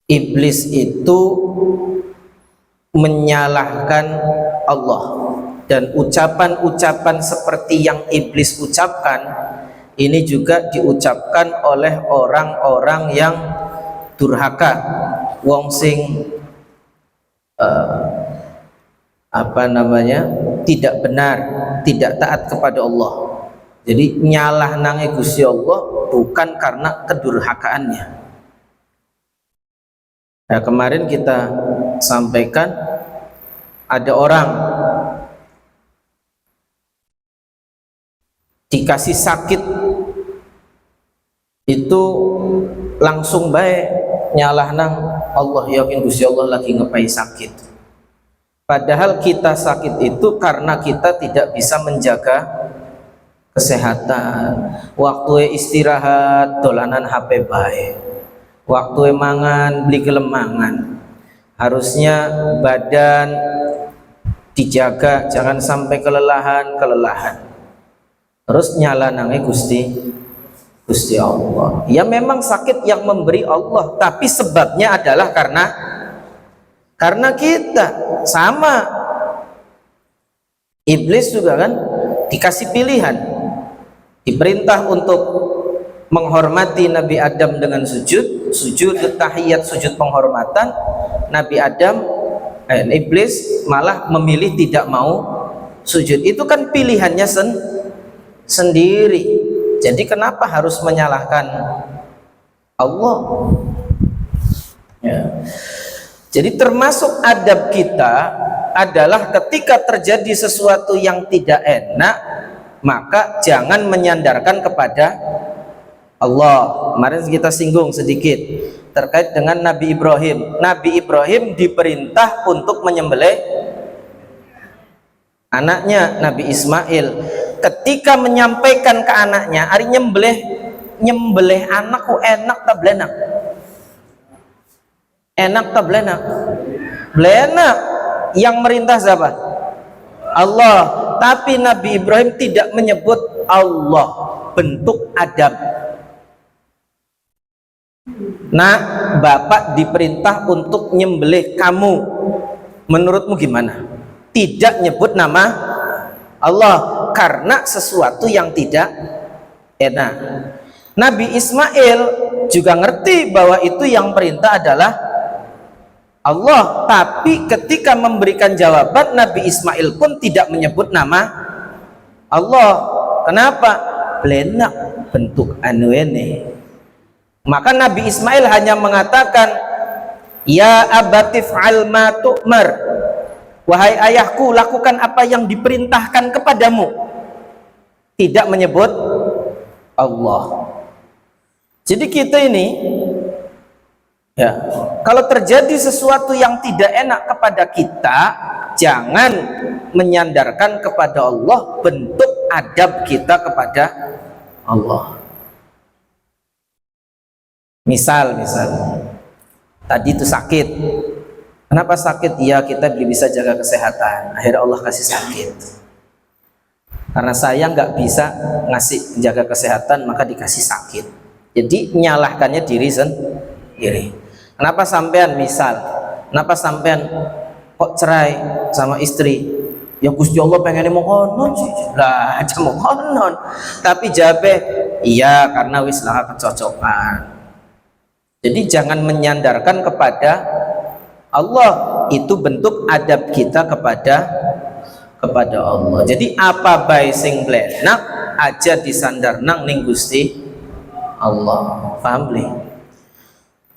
iblis itu menyalahkan Allah, dan ucapan-ucapan seperti yang iblis ucapkan ini juga diucapkan oleh orang-orang yang durhaka, wong sing tidak benar, tidak taat kepada Allah. Jadi nyalah nange Gusti Allah bukan karena kedurhakaannya. Nah, kemarin kita sampaikan ada orang dikasih sakit itu langsung baik nyalah nang Allah, yakin Gusti Allah lagi ngepai sakit. Padahal kita sakit itu karena kita tidak bisa menjaga kesehatan. Waktu istirahat dolanan HP baik, waktu mangan beli gelemangan. Harusnya badan dijaga, jangan sampai kelelahan. Terus nyala nange Gusti Allah. Ya memang sakit yang memberi Allah, tapi sebabnya adalah karena kita. Sama iblis juga kan dikasih pilihan, diperintah untuk menghormati Nabi Adam dengan sujud tahiyat, sujud penghormatan. Nabi Adam iblis malah memilih tidak mau sujud. Itu kan pilihannya sendiri. Jadi kenapa harus menyalahkan Allah? Ya. Jadi termasuk adab kita adalah ketika terjadi sesuatu yang tidak enak, maka jangan menyandarkan kepada Allah. Kemarin kita singgung sedikit terkait dengan Nabi Ibrahim. Nabi Ibrahim diperintah untuk menyembelih anaknya Nabi Ismail. Ketika menyampaikan ke anaknya, ari nyembelih anakku enak tak belenak? Enak tak belenak? Belenak. Yang merintah siapa? Allah. Tapi Nabi Ibrahim tidak menyebut Allah, bentuk adab. Nah, bapak diperintah untuk nyembelih kamu, menurutmu gimana? Tidak nyebut nama Allah karena sesuatu yang tidak enak. Nabi Ismail juga ngerti bahwa itu yang perintah adalah Allah, tapi ketika memberikan jawaban Nabi Ismail pun tidak menyebut nama Allah. Kenapa? Belenak bentuk anu ini. Maka Nabi Ismail hanya mengatakan, ya abatif al ma tu'mar, wahai ayahku, lakukan apa yang diperintahkan kepadamu. Tidak menyebut Allah. Jadi kita ini ya, kalau terjadi sesuatu yang tidak enak kepada kita, jangan menyandarkan kepada Allah, bentuk adab kita kepada Allah. Misal tadi itu sakit. Kenapa sakit? Ya kita belum bisa jaga kesehatan, akhirnya Allah kasih sakit. Karena saya nggak bisa ngasih jaga kesehatan, maka dikasih sakit. Jadi menyalahkannya diri sendiri. Kenapa sampean kenapa sampean kok cerai sama istri? Ya Gusti Allah pengen mengonon sih lah, aja mengonon. Tapi jabe iya karena wis lah kecocokan. Jadi jangan menyandarkan kepada Allah, itu bentuk adab kita kepada Allah. Jadi apa bae sing blenak aja disandar nang ning Gusti Allah. Paham beli?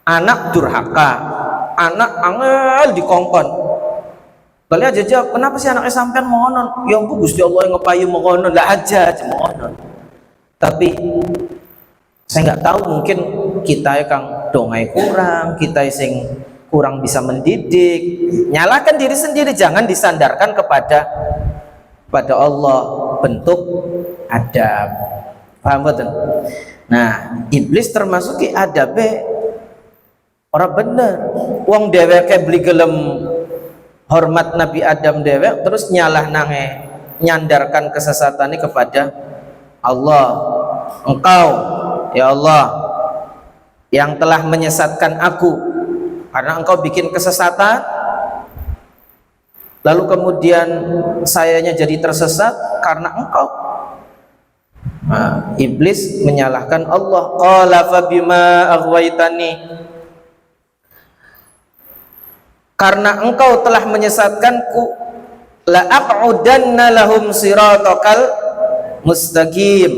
Anak durhaka, anak angel dikongkon. Kali aja jawab, kenapa sih anaknya sampean mengonon? Ya ampun Gusti Allah yang ngepayu mengonon, lah aja mengonon. Tapi saya nggak tahu, mungkin kita kang dongai kurang, kita sing kurang bisa mendidik. Nyalakan diri sendiri, jangan disandarkan kepada Allah, bentuk adab. Paham betul? Nah, iblis termasuk adabe orang bener. Wong dheweke beli gelem hormat Nabi Adam dhewek, terus nyalah nange nyandarkan kesesatannya kepada Allah. Engkau ya Allah yang telah menyesatkan aku, karena engkau bikin kesesatan, lalu kemudian sayanya jadi tersesat karena engkau. Nah, iblis menyalahkan Allah. Qala fabima aghwaytani, karena engkau telah menyesatkanku, la aq'udanna lahum siratakal mustaqim,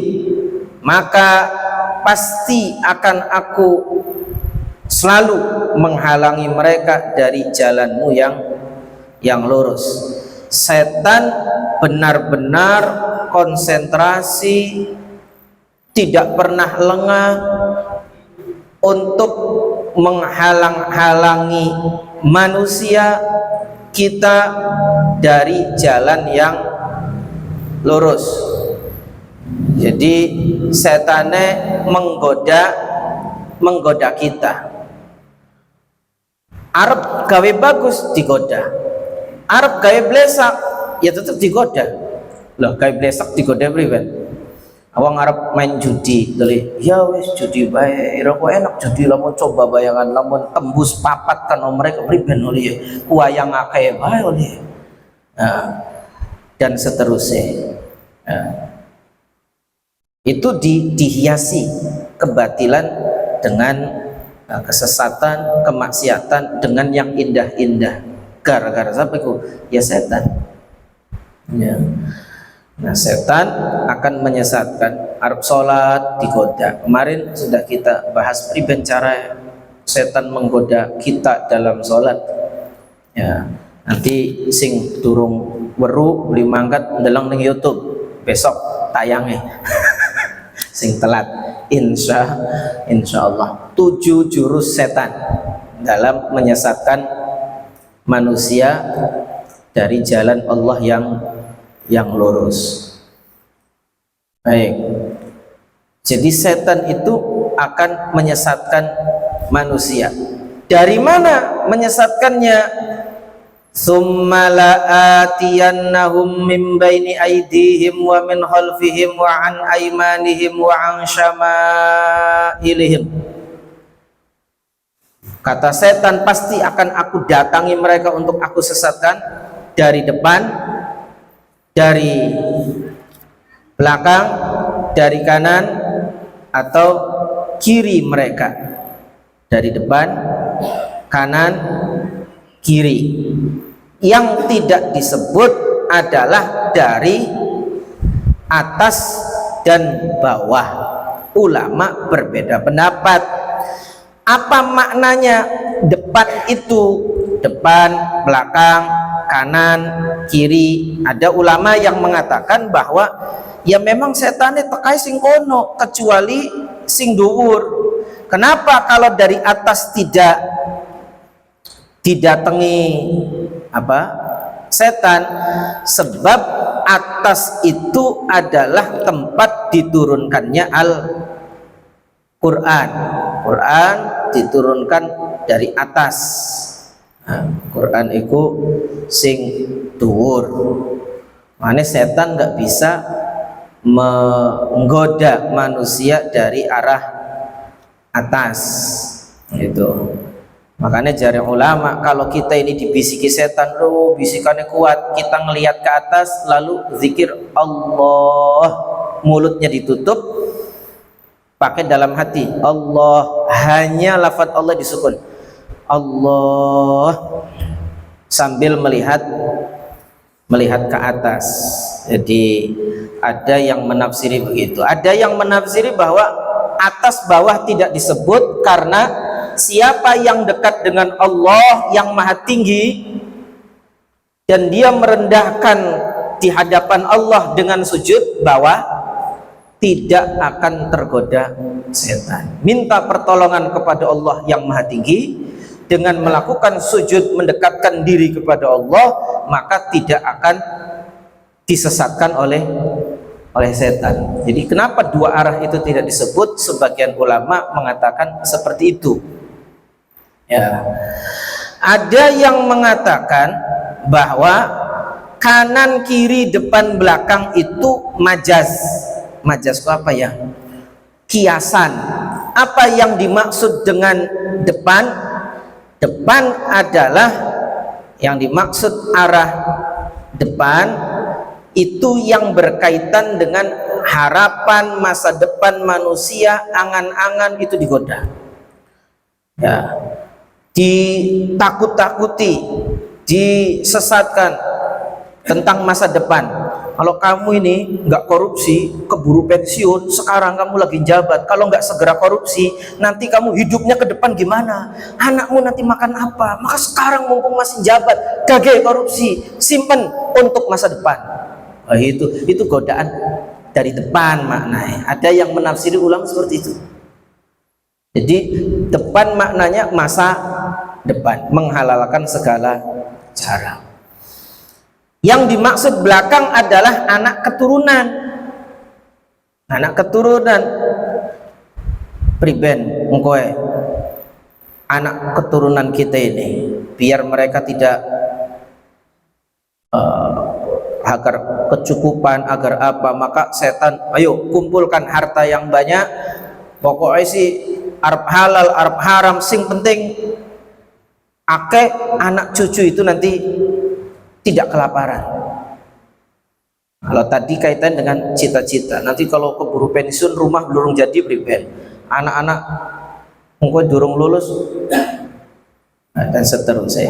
maka pasti akan aku selalu menghalangi mereka dari jalanmu yang lurus. Setan benar-benar konsentrasi, tidak pernah lengah untuk menghalang-halangi manusia kita dari jalan yang lurus. Jadi setane menggoda kita. Arab gawe bagus digoda, Arab gawe blesak ya tetap digoda. Loh, gawe blesak digoda priben? Awang Arab main judi, tuli ya wes judi bae, ira kok enak judi, lamun coba bayangan lamun tembus papat kan mereka priben oli kuayang akeh bae oli. Nah, dan seterusnya. Nah, itu dihiasi kebatilan dengan kesesatan, kemaksiatan dengan yang indah-indah. Gara-gara siapa itu? Ya setan. Ya. Nah, setan akan menyesatkan. Arab sholat digoda. Kemarin sudah kita bahas priben cara setan menggoda kita dalam sholat. Ya, nanti sing durung weru beli mangkat ndeleng ning YouTube. Besok tayangnya. Sing telat. Insya Allah 7 jurus setan dalam menyesatkan manusia dari jalan Allah yang lurus. Baik, jadi setan itu akan menyesatkan manusia. Dari mana menyesatkannya? Summa la'atiyannahum min baini aydihim wa min khalfihim wa an aymanihim wa an syama'ilihim. Kata setan, pasti akan aku datangi mereka untuk aku sesatkan dari depan, dari belakang, dari kanan atau kiri mereka. Dari depan, kanan, kiri. Yang tidak disebut adalah dari atas dan bawah. Ulama berbeda pendapat. Apa maknanya depan itu? Depan, belakang, kanan, kiri. Ada ulama yang mengatakan bahwa ya memang setan tekai sing kono kecuali sing dhuwur. Kenapa kalau dari atas tidak didatangi setan? Sebab atas itu adalah tempat diturunkannya Al-Quran. Quran diturunkan dari atas. Nah, Quran itu sing dhuwur. Makanya setan nggak bisa menggoda manusia dari arah atas gitu. Makanya jari ulama, kalau kita ini dibisiki setan, bisikannya kuat, kita ngelihat ke atas lalu zikir Allah, mulutnya ditutup, pakai dalam hati Allah, hanya lafaz Allah disukun Allah, sambil melihat ke atas. Jadi ada yang menafsiri begitu, ada yang menafsiri bahwa atas bawah tidak disebut karena siapa yang dekat dengan Allah yang maha tinggi dan dia merendahkan di hadapan Allah dengan sujud bawah, tidak akan tergoda setan. Minta pertolongan kepada Allah yang maha tinggi dengan melakukan sujud mendekatkan diri kepada Allah, maka tidak akan disesatkan oleh setan. Jadi kenapa dua arah itu tidak disebut? Sebagian ulama mengatakan seperti itu. Ya. Ada yang mengatakan bahwa kanan, kiri, depan, belakang itu majaz. Majaz itu apa ya? Kiasan. Apa yang dimaksud dengan depan? Depan adalah yang dimaksud arah depan itu yang berkaitan dengan harapan masa depan manusia, angan-angan itu digoda. Ya, ditakut-takuti, disesatkan tentang masa depan. Kalau kamu ini nggak korupsi, keburu pensiun, sekarang kamu lagi jabat, kalau nggak segera korupsi, nanti kamu hidupnya ke depan gimana? Anakmu nanti makan apa? Maka sekarang mumpung masih jabat, gagal korupsi, simpen untuk masa depan. Oh, itu godaan dari depan maknanya. Ada yang menafsiri ulama seperti itu. Jadi depan maknanya masa depan, menghalalkan segala cara. Yang dimaksud belakang adalah anak keturunan. Anak keturunan priben mengkoe. Anak keturunan kita ini biar mereka tidak agar kecukupan, agar apa, maka setan ayo kumpulkan harta yang banyak, pokoknya sih arep halal arep haram, sing penting akeh anak cucu itu nanti tidak kelaparan. Kalau tadi kaitan dengan cita-cita, nanti kalau keburu pensiun rumah belum jadi priben, anak-anak mungkin durung lulus dan seterusnya.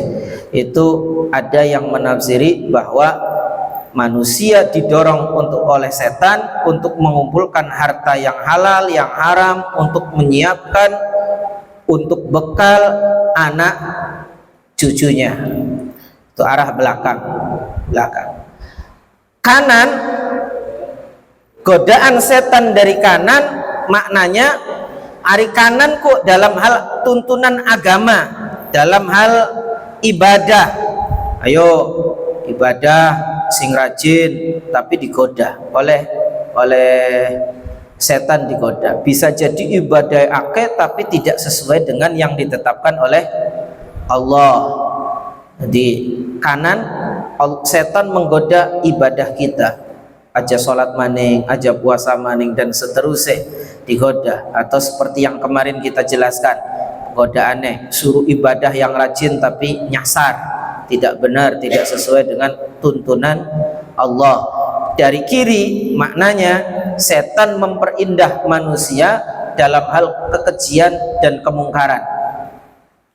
Itu ada yang menafsiri bahwa manusia didorong oleh setan untuk mengumpulkan harta yang halal, yang haram, untuk menyiapkan untuk bekal anak cucunya. Itu arah belakang. Kanan, godaan setan dari kanan maknanya ari kanan kok dalam hal tuntunan agama, dalam hal ibadah. Ayo ibadah sing rajin, tapi digoda oleh setan, digoda. Bisa jadi ibadah akeh tapi tidak sesuai dengan yang ditetapkan oleh Allah. Jadi kanan setan menggoda ibadah kita, aja sholat maning, aja puasa maning dan seterusnya digoda. Atau seperti yang kemarin kita jelaskan, godaannya suruh ibadah yang rajin tapi nyasar, tidak benar, tidak sesuai dengan tuntunan Allah. Dari kiri maknanya setan memperindah manusia dalam hal kekejian dan kemungkaran.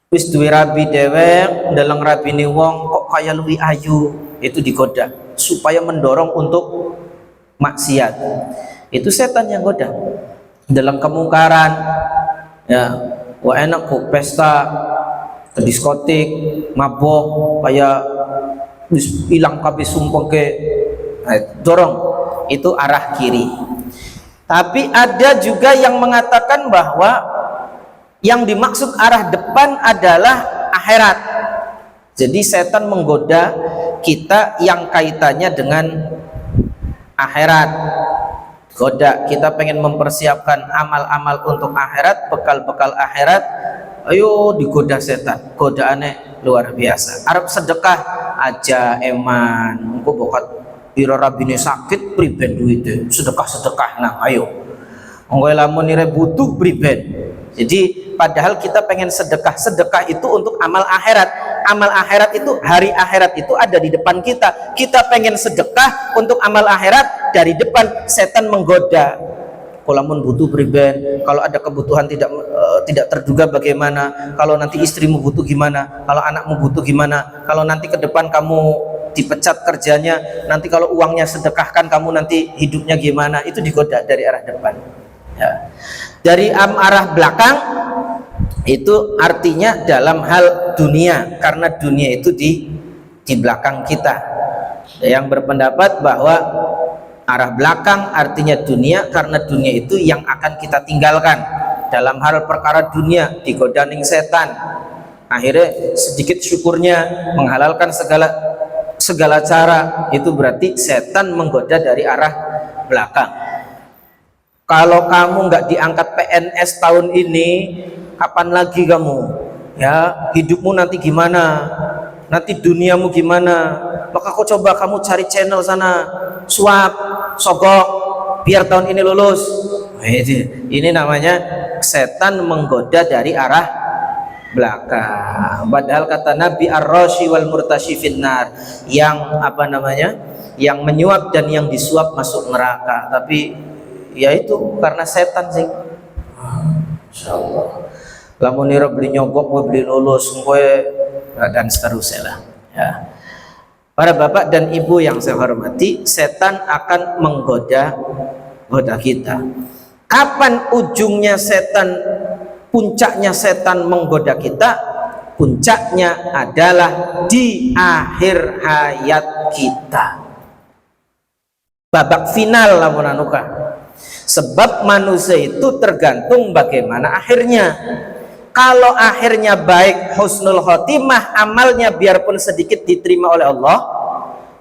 Wis duwe rabi dewek, ndeleng rabine wong kok kaya luwih ayu, itu digoda supaya mendorong untuk maksiat. Itu setan yang goda. Dalam kemungkaran, ya, wah enak kok pesta ke diskotik, mabok, kayak wis ilang kabeh sumpah ke dorong, itu arah kiri. Tapi ada juga yang mengatakan bahwa yang dimaksud arah depan adalah akhirat. Jadi setan menggoda kita yang kaitannya dengan akhirat. Goda kita pengen mempersiapkan amal-amal untuk akhirat, bekal-bekal akhirat. Ayo digoda setan. Godaannya luar biasa. Arab sedekah aja eman. Engko bokat ira rabine sakit priben duite. Sedekah-sedekah nah ayo. Engko lamun ire butuh priben. Jadi padahal kita pengen sedekah itu untuk amal akhirat. Amal akhirat itu, hari akhirat itu ada di depan kita. Kita pengen sedekah untuk amal akhirat, dari depan setan menggoda. Kalau butuh priben, kalau ada kebutuhan tidak terduga bagaimana, kalau nanti istrimu butuh gimana, kalau anakmu butuh gimana, kalau nanti ke depan kamu dipecat kerjanya, nanti kalau uangnya sedekahkan kamu nanti hidupnya gimana, itu digoda dari arah depan. Ya. Dari arah belakang itu artinya dalam hal dunia, karena dunia itu di belakang kita. Yang berpendapat bahwa arah belakang artinya dunia, karena dunia itu yang akan kita tinggalkan. Dalam hal perkara dunia digoda ning setan, akhirnya sedikit syukurnya menghalalkan segala cara, itu berarti setan menggoda dari arah belakang. Kalau kamu nggak diangkat PNS tahun ini, kapan lagi kamu? Ya, hidupmu nanti gimana? Nanti duniamu gimana? Maka kau coba kamu cari channel sana, suap, sogok, biar tahun ini lulus. Ini namanya setan menggoda dari arah belakang. Padahal kata Nabi ar-rashi wal murtashi finnar, yang apa namanya, yang menyuap dan yang disuap masuk neraka. Tapi ya itu karena setan sih. Insyaallah lamun nira beli nyogok mau beli lulus dan seterusnya lah ya. Para bapak dan ibu yang saya hormati, setan akan menggoda kita. Kapan ujungnya setan, puncaknya setan menggoda kita? Puncaknya adalah di akhir hayat kita, babak final lamun anuka. Sebab manusia itu tergantung bagaimana akhirnya. Kalau akhirnya baik, husnul khotimah, amalnya biarpun sedikit diterima oleh Allah,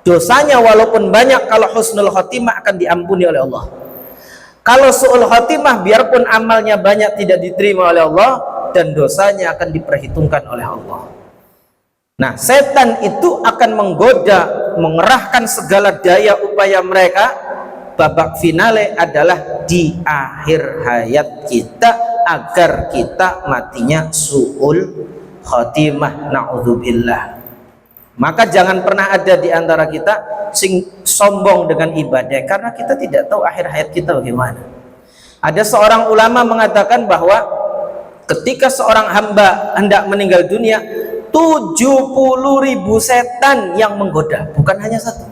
dosanya walaupun banyak, kalau husnul khotimah akan diampuni oleh Allah. Kalau su'ul khotimah, biarpun amalnya banyak tidak diterima oleh Allah, dan dosanya akan diperhitungkan oleh Allah. Nah, setan itu akan menggoda, mengerahkan segala daya upaya mereka. Babak finale adalah di akhir hayat kita, agar kita matinya su'ul khotimah, na'udzubillah. Maka jangan pernah ada di antara kita sing sombong dengan ibadah, karena kita tidak tahu akhir hayat kita bagaimana. Ada seorang ulama mengatakan bahwa ketika seorang hamba hendak meninggal dunia, 70.000 setan yang menggoda, bukan hanya satu.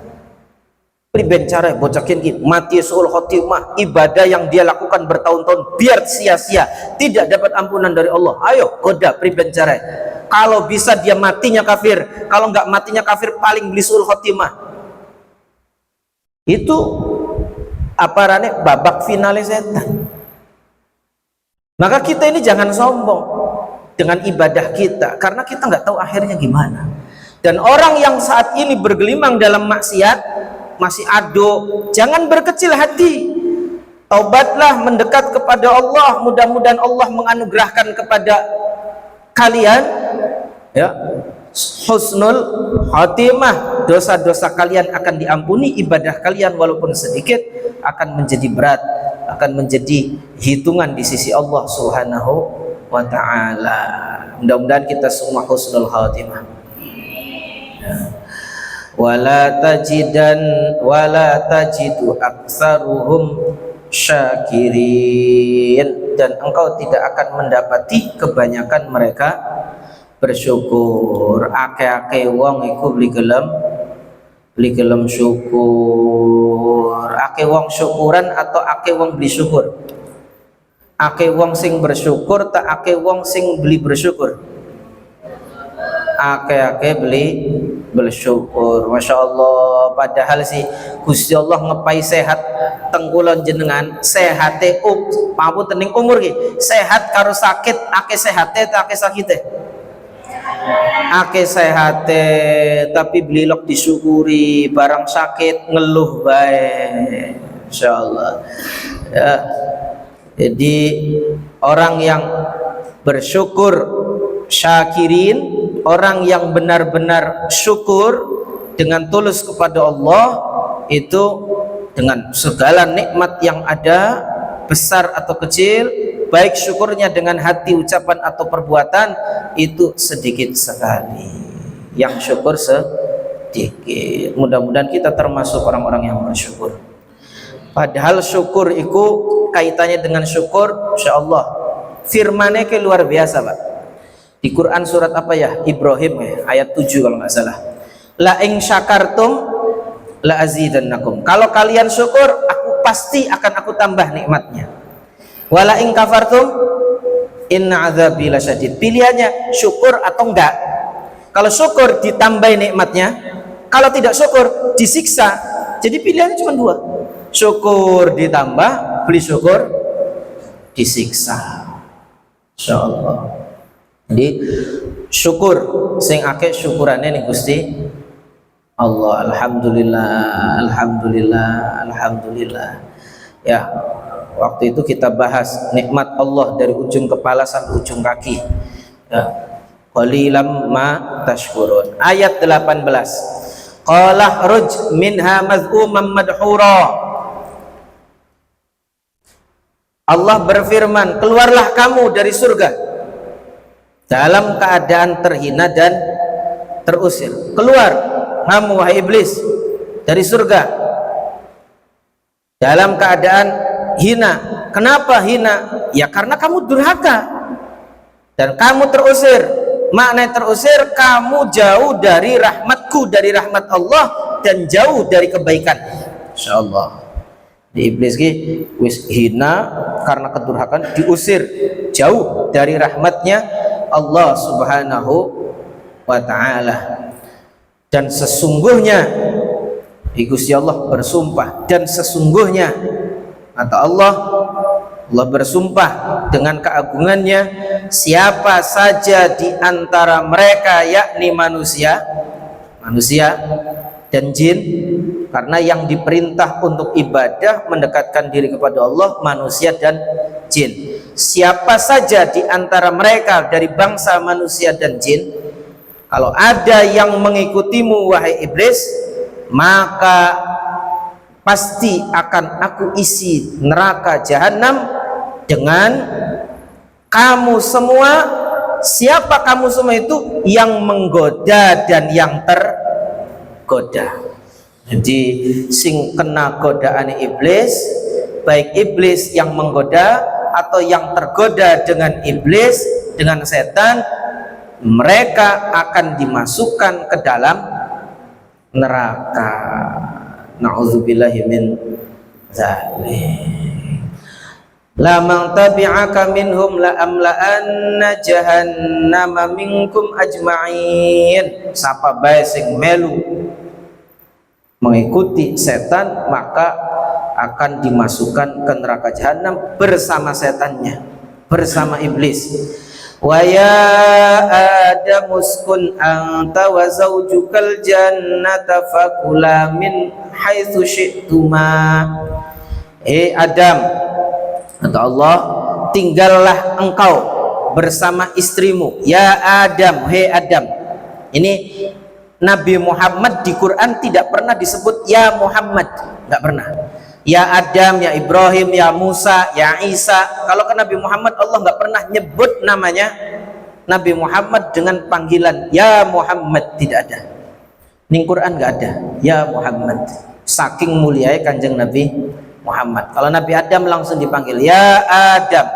Priben cara bocakin gitu, mati su'ul khotimah, ibadah yang dia lakukan bertahun-tahun biar sia-sia, tidak dapat ampunan dari Allah. Ayo goda priben cara. Kalau bisa dia matinya kafir, kalau nggak matinya kafir paling beli su'ul khotimah. Itu apa rane babak finale setan. Maka kita ini jangan sombong dengan ibadah kita, karena kita nggak tahu akhirnya gimana. Dan orang yang saat ini bergelimang dalam maksiat, masih ado, jangan berkecil hati. Taubatlah, mendekat kepada Allah, mudah-mudahan Allah menganugerahkan kepada kalian ya husnul khotimah, dosa-dosa kalian akan diampuni, ibadah kalian walaupun sedikit akan menjadi berat, akan menjadi hitungan di sisi Allah Subhanahu wa ta'ala. Mudah-mudahan kita semua husnul khotimah ya. Wala tajidu aktsaruhum syakirin, dan engkau tidak akan mendapati kebanyakan mereka bersyukur. Ake-ake wong iku beli gelem syukur. Ake wong syukuran atau ake wong beli syukur? Ake wong sing bersyukur tak ake wong sing beli bersyukur? Ake-ake beli bersyukur. Masya Allah. Padahal sih Gusti Allah ngepai sehat tengkulon jenengan, sehate mampu tening umur ki, sehat karo sakit, ake sehate tak ake sakite? Ake sehate tapi belilok disyukuri, barang sakit ngeluh baik. Masya Allah ya. Jadi orang yang bersyukur, syakirin, orang yang benar-benar syukur dengan tulus kepada Allah, itu dengan segala nikmat yang ada, besar atau kecil, baik syukurnya dengan hati, ucapan atau perbuatan, itu sedikit sekali. Yang syukur sedikit. Mudah-mudahan kita termasuk orang-orang yang bersyukur. Padahal syukur itu kaitannya dengan syukur, insya Allah firmannya ke luar biasa Pak. Di Quran surat apa ya? Ibrahim ya, ayat 7 kalau nggak salah. La ing syakartum la azidannakum. Kalau kalian syukur, aku pasti akan aku tambah nikmatnya. Wala ing kafartum inna adzabi lasyadid. Pilihannya syukur atau enggak. Kalau syukur ditambahi nikmatnya, kalau tidak syukur disiksa. Jadi pilihannya cuma dua. Syukur ditambah, beli syukur disiksa. Insyaallah. Jadi syukur sing akeh syukurane ning Gusti Allah. Alhamdulillah, alhamdulillah, alhamdulillah. Ya, waktu itu kita bahas nikmat Allah dari ujung kepala sampai ujung kaki. Ya. Qalilam ma tashkurun. Ayat 18. Qala ruj minha madh'uman madhura. Allah berfirman, keluarlah kamu dari surga dalam keadaan terhina dan terusir. Keluar kamu wahai iblis dari surga dalam keadaan hina. Kenapa hina? Ya karena kamu durhaka dan kamu terusir. Makna terusir, kamu jauh dari rahmatku, dari rahmat Allah, dan jauh dari kebaikan. Insyaallah di iblis ki wis hina karena kedurhakaan, diusir jauh dari rahmatnya Allah subhanahu wa ta'ala. Dan sesungguhnya Gusti Allah bersumpah, dan sesungguhnya kata Allah bersumpah dengan keagungannya, siapa saja di antara mereka, yakni manusia dan jin, karena yang diperintah untuk ibadah mendekatkan diri kepada Allah manusia dan jin. Siapa saja di antara mereka dari bangsa manusia dan jin, kalau ada yang mengikutimu wahai iblis, maka pasti akan aku isi neraka jahanam dengan kamu semua. Siapa kamu semua itu? Yang menggoda dan yang tergoda. Jadi sing kena godaan iblis, baik iblis yang menggoda atau yang tergoda dengan iblis, dengan setan, mereka akan dimasukkan ke dalam neraka. Na'udzubillahi min dzalik. La man tabi'aka minhum la amla'anna jahannama minkum ajma'in. Sapa bae sing melu mengikuti setan, maka akan dimasukkan ke neraka jahanam bersama setannya, bersama iblis. Wa ya Adam uskun anta wa zawjukal jannata fakula min haitsu syi'tuma. Adam, kata Allah, tinggallah engkau bersama istrimu. Ya Adam, hei Adam. Ini Nabi Muhammad di Quran tidak pernah disebut ya Muhammad, nggak pernah. Ya Adam, ya Ibrahim, ya Musa, ya Isa. Kalau ke Nabi Muhammad Allah nggak pernah nyebut namanya Nabi Muhammad dengan panggilan ya Muhammad, tidak ada. Di Quran nggak ada ya Muhammad. Saking mulianya Kanjeng Nabi Muhammad. Kalau Nabi Adam langsung dipanggil ya Adam,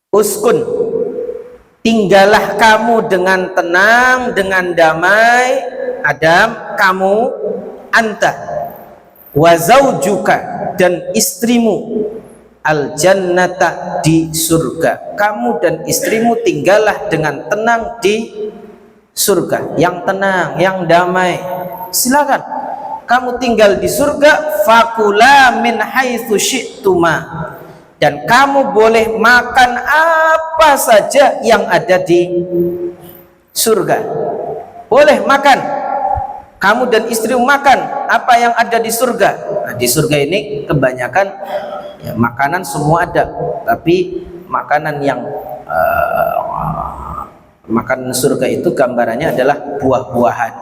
uskun, tinggallah kamu dengan tenang, dengan damai. Adam, kamu, anta, wa zaujuka, dan istrimu, al jannata, di surga. Kamu dan istrimu tinggallah dengan tenang di surga, yang tenang, yang damai. Silakan kamu tinggal di surga. Fakula min haitsu syi'tuma, dan kamu boleh makan apa saja yang ada di surga. Boleh makan, kamu dan istrimu makan apa yang ada di surga. Nah, di surga ini kebanyakan ya, makanan semua ada, tapi makanan yang makanan surga itu gambarannya adalah buah-buahan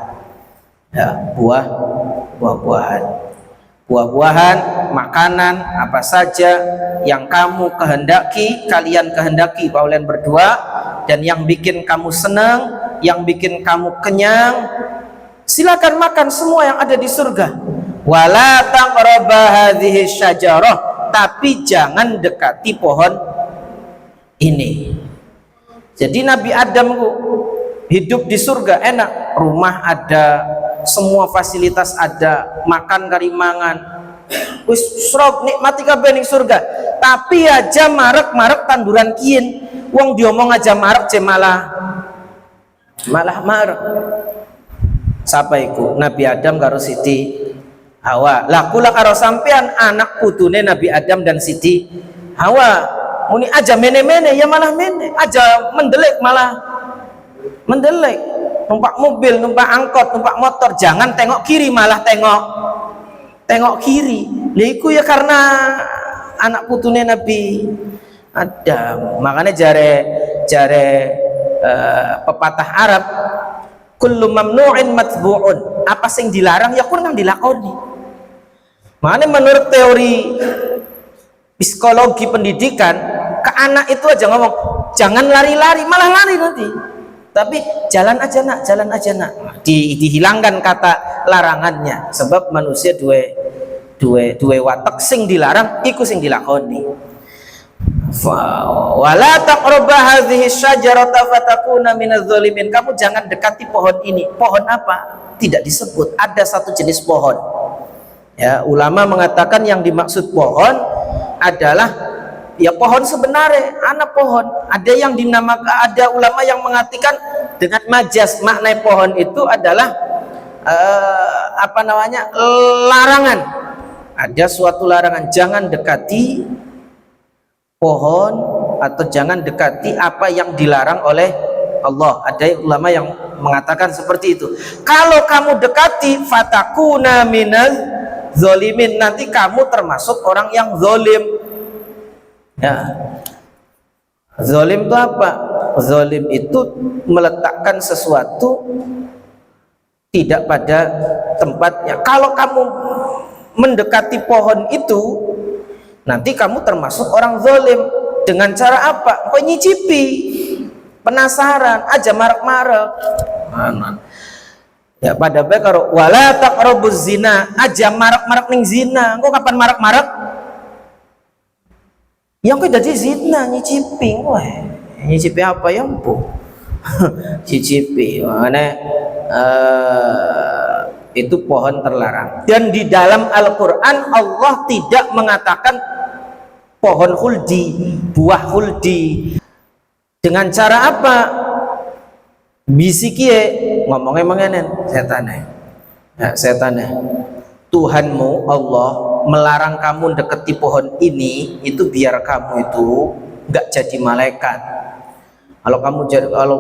ya, buah-buahan, makanan apa saja yang kamu kehendaki, kalian kehendaki kalian berdua, dan yang bikin kamu senang, yang bikin kamu kenyang, silakan makan semua yang ada di surga. Wala taqraba hadhihi syajarah, tapi jangan dekati pohon ini. Jadi Nabi Adam hidup di surga enak, rumah ada, semua fasilitas ada, makan karimangan, wis srog nikmati kabeh ning surga. Tapi aja marek tanduran kien, wong diomong aja marek je malah marek. Sapa iku? Nabi Adam karo Siti Hawa. Lah kula karo sampean anak putune Nabi Adam dan Siti Hawa. Muni aja mene-mene ya malah mene, aja mendelik malah mendelik. Numpak mobil, numpak angkot, numpak motor, jangan tengok kiri malah tengok kiri. Lha iku ya karena anak putune Nabi Adam. Makanya jare pepatah Arab, kullu mamnu'in matbu'un. Apa sing dilarang ya kurang dilakoni. Makanya menurut teori psikologi pendidikan, ke anak itu aja ngomong jangan lari-lari, malah lari nanti. Tapi jalan aja nak, jalan aja nak. Dihilangkan kata larangannya, sebab manusia dua watak, sing dilarang iku sing dilakoni. Wala taqrabu hadhihi syajarata fatakuna minadz zalimin. Kamu jangan dekati pohon ini. Pohon apa? Tidak disebut. Ada satu jenis pohon. Ya, ulama mengatakan yang dimaksud pohon adalah ya pohon sebenarnya, anak pohon. Ada yang dinamakan, ada ulama yang mengartikan dengan majas, makna pohon itu adalah larangan. Ada suatu larangan, jangan dekati pohon atau jangan dekati apa yang dilarang oleh Allah. Ada ulama yang mengatakan seperti itu. Kalau kamu dekati, fatakuna minaz zalimin, nanti kamu termasuk orang yang zalim. Ya. Zalim itu apa? Zalim itu meletakkan sesuatu tidak pada tempatnya. Kalau kamu mendekati pohon itu, nanti kamu termasuk orang zalim. Dengan cara apa? Kau nyicipi, penasaran aja, marak-marak. Ya pada baik karo wala taqrabuz zina, aja marak-marak ning zina. Kau kapan marak-marak? Yang kau jadi zina, nyicipi. Wah, nyicipi apa ya empu? Cicipi. Mana itu pohon terlarang. Dan di dalam Al-Quran Allah tidak mengatakan pohon khuldi, buah khuldi. Dengan cara apa? Bisikie ngomongnya mengenen setane. Ya, setane. Tuhanmu Allah melarang kamu deketi pohon ini itu biar kamu itu nggak jadi malaikat. Kalau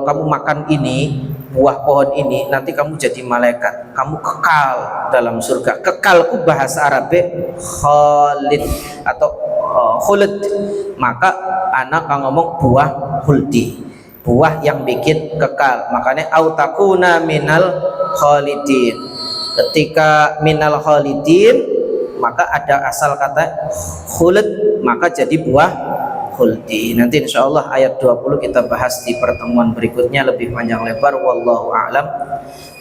kamu makan ini, buah pohon ini, nanti kamu jadi malaikat, kamu kekal dalam surga. Kekalku bahasa Arabnya khalid atau khulud. Maka anak kan ngomong buah khuldi, buah yang bikin kekal. Makanya autakuna minal khalidin. Ketika minal khalidin, maka ada asal kata khulud, maka jadi buah khuldi. Nanti insya Allah ayat 20 kita bahas di pertemuan berikutnya lebih panjang lebar. Wallahu a'lam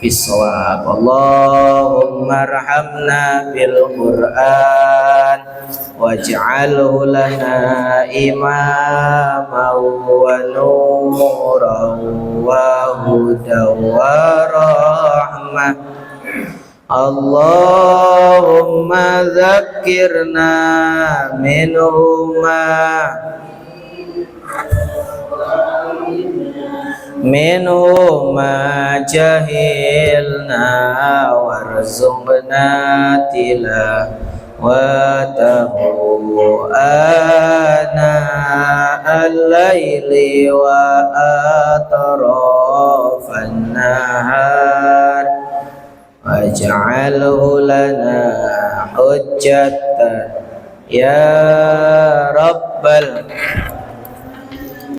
bishawab. Allahumma rahamna bil Qur'an waj'alhu lana imaman wa nuran wa hudan wa rahmah. Allahumma dzakirna minhu ma jahilna warzuqna tilawatahu ana al-laili wa atrafan nahar waj'alhu lana hujjatan ya rabbal